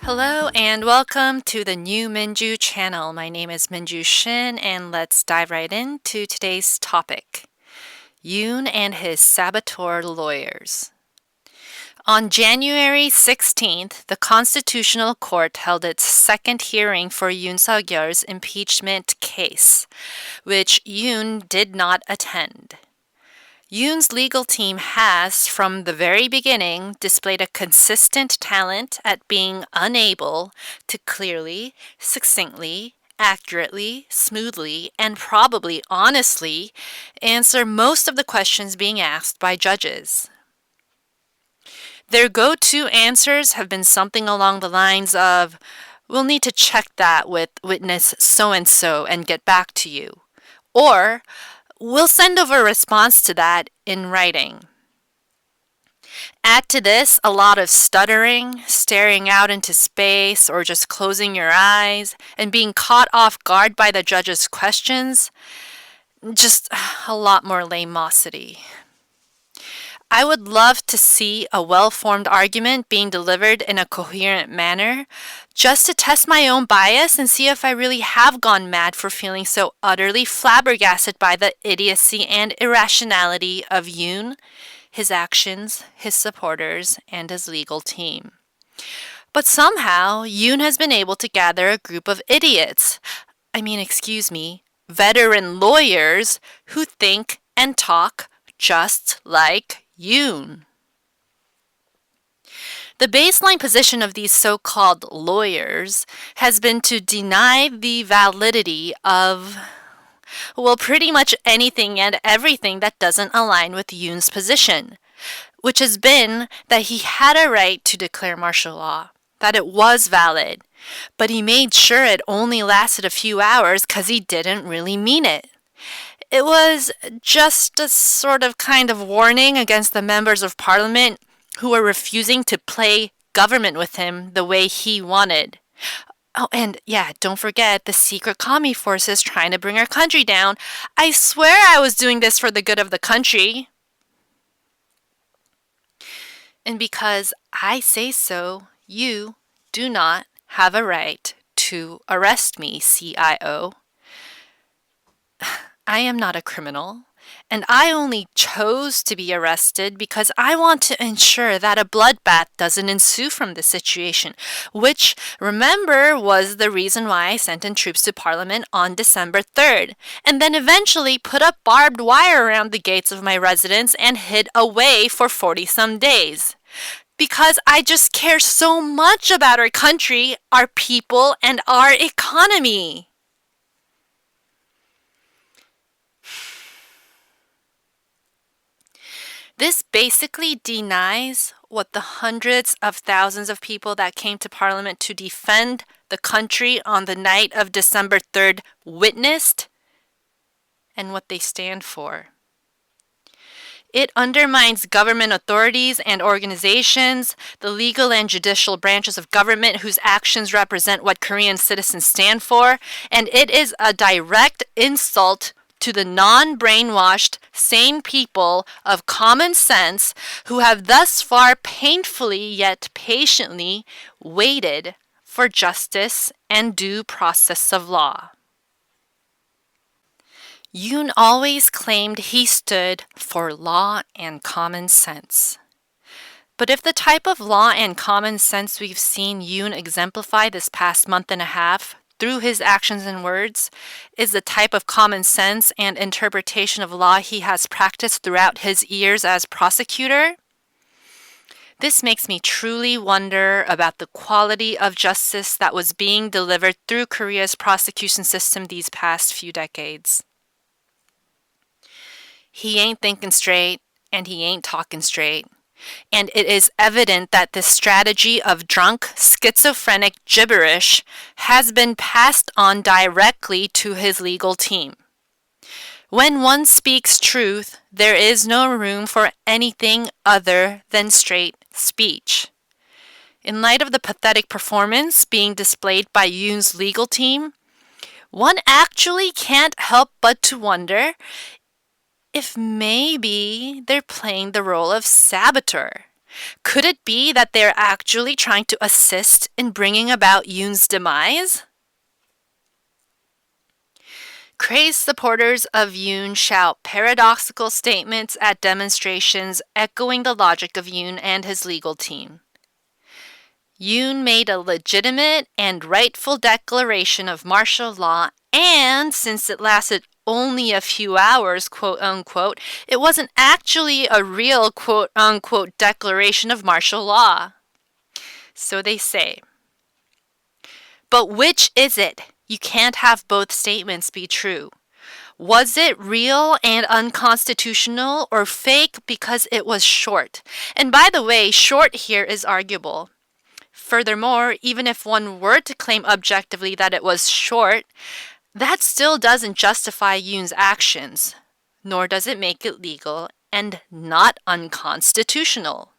Hello and welcome to the new Minju channel. My name is Minju Shin and let's dive right into today's topic. Yoon and his saboteur lawyers. On January 16th, the Constitutional Court held its second hearing for Yoon Suk-yeol's impeachment case, which Yoon did not attend. Yoon's legal team has, from the very beginning, displayed a consistent talent at being unable to clearly, succinctly, accurately, smoothly, and probably honestly answer most of the questions being asked by judges. Their go-to answers have been something along the lines of, "We'll need to check that with witness so-and-so and get back to you," or "We'll send over a response to that in writing." Add to this a lot of stuttering, staring out into space, or just closing your eyes, and being caught off guard by the judge's questions. Just a lot more lamosity. I would love to see a well-formed argument being delivered in a coherent manner, just to test my own bias and see if I really have gone mad for feeling so utterly flabbergasted by the idiocy and irrationality of Yoon, his actions, his supporters, and his legal team. But somehow, Yoon has been able to gather a group of idiots, veteran lawyers who think and talk just like Yoon. The baseline position of these so-called lawyers has been to deny the validity of, pretty much anything and everything that doesn't align with Yoon's position, which has been that he had a right to declare martial law, that it was valid, but he made sure it only lasted a few hours because he didn't really mean it. It was just a sort of kind of warning against the members of parliament who were refusing to play government with him the way he wanted. Oh, and yeah, don't forget the secret commie forces trying to bring our country down. I swear I was doing this for the good of the country. And because I say so, you do not have a right to arrest me, CIO. I am not a criminal, and I only chose to be arrested because I want to ensure that a bloodbath doesn't ensue from this situation, which, remember, was the reason why I sent in troops to Parliament on December 3rd, and then eventually put up barbed wire around the gates of my residence and hid away for 40-some days. Because I just care so much about our country, our people, and our economy. This basically denies what the hundreds of thousands of people that came to Parliament to defend the country on the night of December 3rd witnessed and what they stand for. It undermines government authorities and organizations, the legal and judicial branches of government whose actions represent what Korean citizens stand for, and it is a direct insult to the non-brainwashed, sane people of common sense who have thus far painfully yet patiently waited for justice and due process of law. Yoon always claimed he stood for law and common sense. But if the type of law and common sense we've seen Yoon exemplify this past month and a half through his actions and words is the type of common sense and interpretation of law he has practiced throughout his years as prosecutor, this makes me truly wonder about the quality of justice that was being delivered through Korea's prosecution system these past few decades. He ain't thinking straight, and he ain't talking straight. And it is evident that this strategy of drunk, schizophrenic gibberish has been passed on directly to his legal team. When one speaks truth, there is no room for anything other than straight speech. In light of the pathetic performance being displayed by Yoon's legal team, one actually can't help but to wonder if maybe they're playing the role of saboteur, Could it be that they're actually trying to assist in bringing about Yoon's demise? Crazed supporters of Yoon shout paradoxical statements at demonstrations echoing the logic of Yoon and his legal team. Yoon made a legitimate and rightful declaration of martial law, and since it lasted only a few hours, quote unquote, it wasn't actually a real, quote unquote, declaration of martial law. So they say. But which is it? You can't have both statements be true. Was it real and unconstitutional or fake because it was short? And by the way, short here is arguable. Furthermore, even if one were to claim objectively that it was short, that still doesn't justify Yoon's actions, nor does it make it legal and not unconstitutional.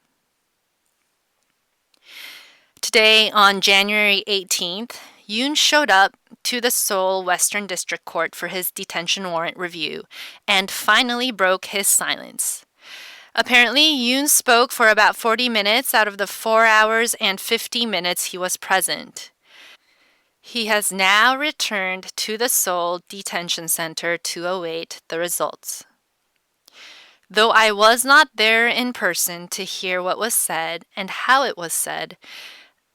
Today, on January 18th, Yoon showed up to the Seoul Western District Court for his detention warrant review and finally broke his silence. Apparently, Yoon spoke for about 40 minutes out of the 4 hours and 50 minutes he was present. He has now returned to the Seoul Detention Center to await the results. Though I was not there in person to hear what was said and how it was said,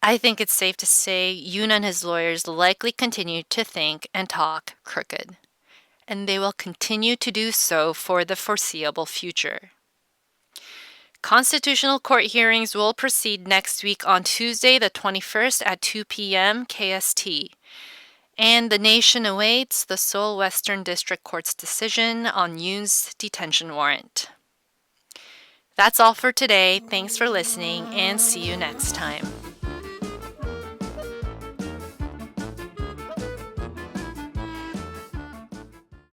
I think it's safe to say Yoon and his lawyers likely continue to think and talk crooked, and they will continue to do so for the foreseeable future. Constitutional Court hearings will proceed next week on Tuesday, the 21st at 2 p.m. KST, and the nation awaits the Seoul Western District Court's decision on Yoon's detention warrant. That's all for today. Thanks for listening, and see you next time.